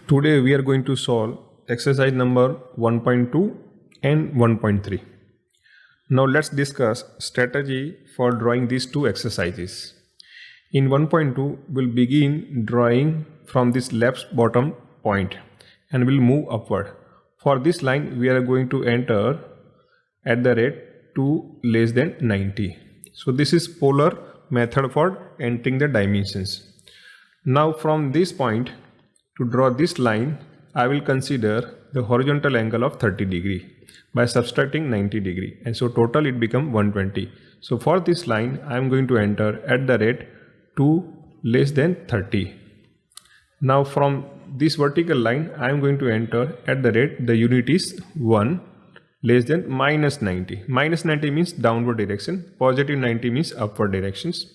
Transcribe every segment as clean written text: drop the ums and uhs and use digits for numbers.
Today we are going to solve exercise number 1.2 and 1.3. Now let's discuss strategy for drawing these two exercises. In 1.2 we'll begin drawing from this left bottom point and we'll move upward. For this line we are going to enter at the rate 2 less than 90. So this is polar method for entering the dimensions. Now from this point to draw this line, I will consider the horizontal angle of 30 degree by subtracting 90 degree, and so total it becomes 120. So for this line I am going to enter at the rate 2 less than 30. Now from this vertical line I am going to enter at the rate, the unit is 1 less than minus 90. Minus 90 means downward direction, positive 90 means upward directions.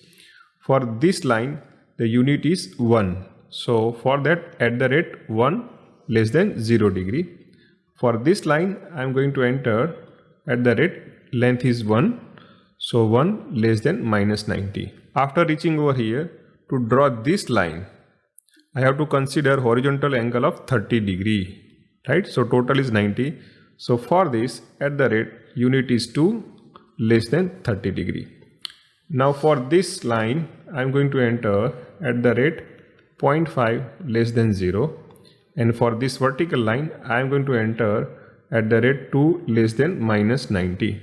For this line the unit is 1. So for that, at the rate 1 less than 0 degree. For this line I am going to enter at the rate length is 1. So 1 less than minus 90. After reaching over here, to draw this line I have to consider horizontal angle of 30 degree, right? So total is 90. So for this, at the rate unit is 2 less than 30 degree. Now for this line I am going to enter at the rate 0.5 less than 0, and for this vertical line I am going to enter at the rate 2 less than minus 90,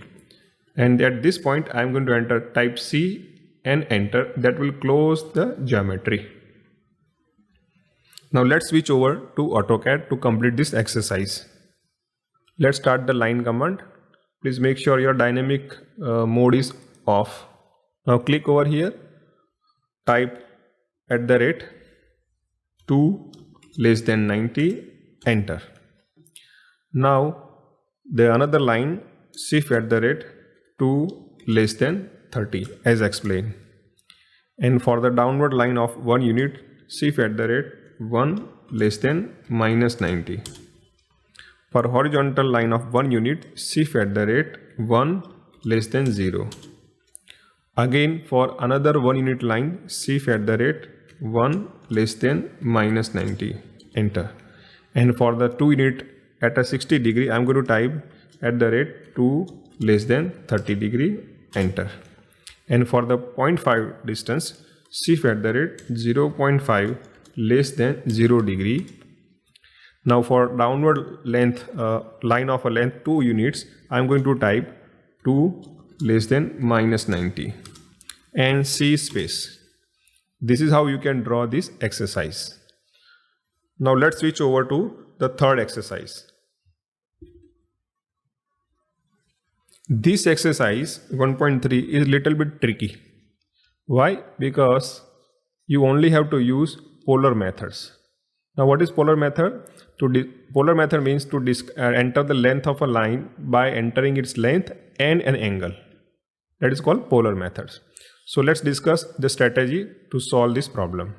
and at this point I am going to enter type C and enter. That will close the geometry. Now let's switch over to AutoCAD to complete this exercise. Let's start the line command. Please make sure your dynamic mode is off. Now click over here, type at the rate 2 less than 90, enter. Now the another line, shift at the rate 2 less than 30 as explained. And for the downward line of 1 unit, shift at the rate 1 less than minus 90. For horizontal line of 1 unit, shift at the rate 1 less than 0. Again for another 1 unit line, shift at the rate 1 less than minus 90, enter. And for the 2 unit at a 60 degree I am going to type at the rate 2 less than 30 degree, enter. And for the 0.5 distance, shift at the rate 0.5 less than 0 degree. Now for downward length line of a length 2 units I am going to type 2 less than minus 90 and C space. This is how you can draw this exercise. Now let's switch over to the third exercise. This exercise 1.3 is little bit tricky. Why? Because you only have to use polar methods. Now what is polar method? Polar method means to enter the length of a line by entering its length and an angle. That is called polar methods. So let's discuss the strategy to solve this problem.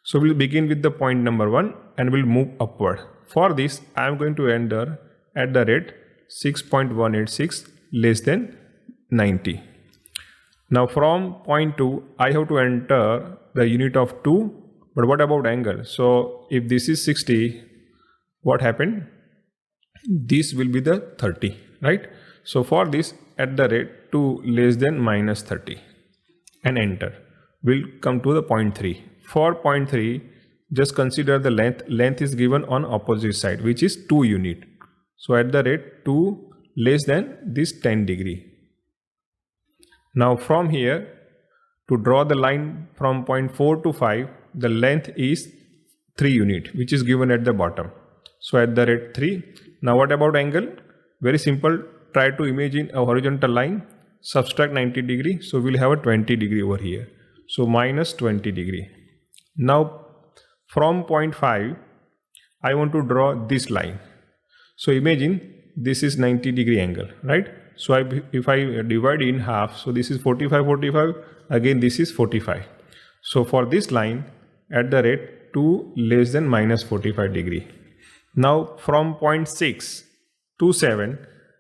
So we'll begin with the point number 1 and we'll move upward. For this I am going to enter at the rate 6.186 less than 90. Now from point 2 I have to enter the unit of 2, but what about angle? So if this is 60, what happened? This will be the 30, right? So for this, at the rate 2 less than minus 30 and enter. We'll come to the point 3. For point 3, just consider the length. Length is given on opposite side, which is 2 unit. So at the rate 2 less than this 10 degree. Now from here, to draw the line from point 4 to 5, the length is 3 unit, which is given at the bottom. So at the rate 3. Now what about angle? Very simple. Try to imagine a horizontal line, subtract 90 degree. So we'll have a 20 degree over here. So minus 20 degree. Now from point 5, I want to draw this line. So imagine this is 90 degree angle, right? So if I divide in half, so this is 45, 45, again this is 45. So for this line, at the rate 2 less than minus 45 degree. Now from point 6 to 7,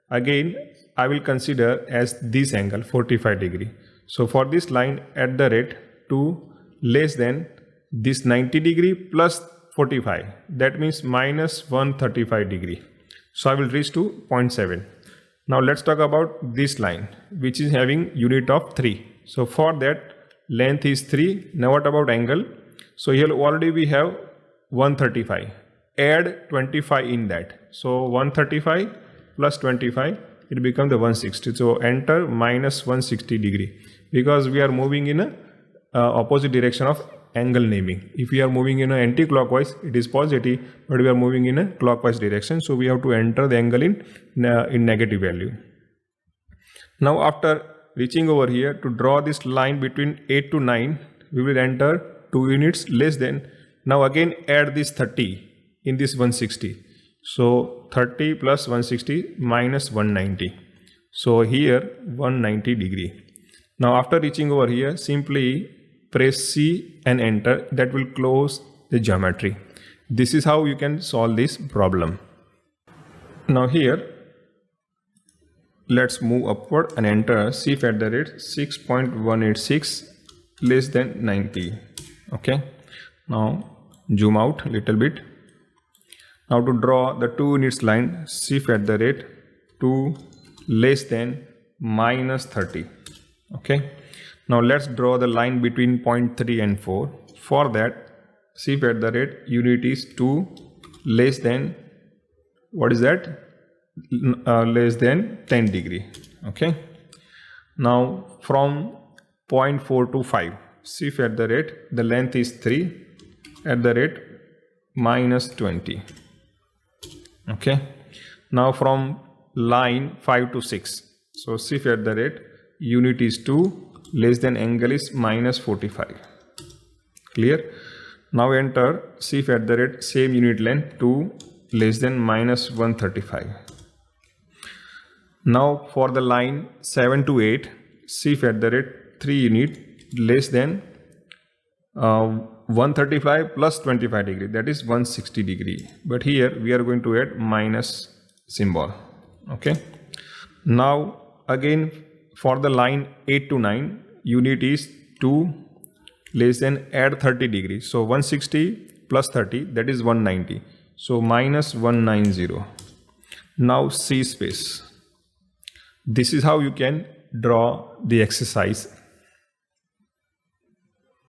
again I will consider as this angle 45 degree. So for this line at the rate 2 less than this 90 degree plus 45. That means minus 135 degree. So I will reach to 0.7. Now let's talk about this line, which is having unit of 3. So for that, length is 3. Now what about angle? So here already we have 135. Add 25 in that. So 135 plus 25, it becomes the 160. So enter minus 160 degree, because we are moving in a opposite direction of angle naming. If we are moving in a anti-clockwise, it is positive, but we are moving in a clockwise direction, so we have to enter the angle in negative value. Now after reaching over here, to draw this line between 8 to 9, we will enter 2 units less than. Now again add this 30 in this 160. So 30 plus 160 minus 190. So here 190 degree. Now after reaching over here, simply press C and enter. That will close the geometry. This is how you can solve this problem. Now here, let's move upward and enter CF at the rate 6.186 less than 90. Okay. Now zoom out a little bit. Now to draw the 2 units line, CF at the rate 2 less than minus 30. Okay. Now let's draw the line between 0.3 and 4. For that, CF at the rate unit is 2 less than, what is that? Less than 10 degree. Okay. Now from 0.4 to 5, CF at the rate, the length is 3 at the rate minus 20. Okay. Now from line 5 to 6, so CF at the rate unit is 2 less than angle is minus 45. Clear? Now enter CF at the rate same unit length 2 less than minus 135. Now for the line 7 to 8, CF at the rate 3 unit less than 135 plus 25 degree, that is 160 degree. But here we are going to add minus symbol. Okay. Now again for the line 8 to 9, unit is 2 less than, add 30 degrees. So 160 plus 30, that is 190. So minus 190. Now C space. This is how you can draw the exercise.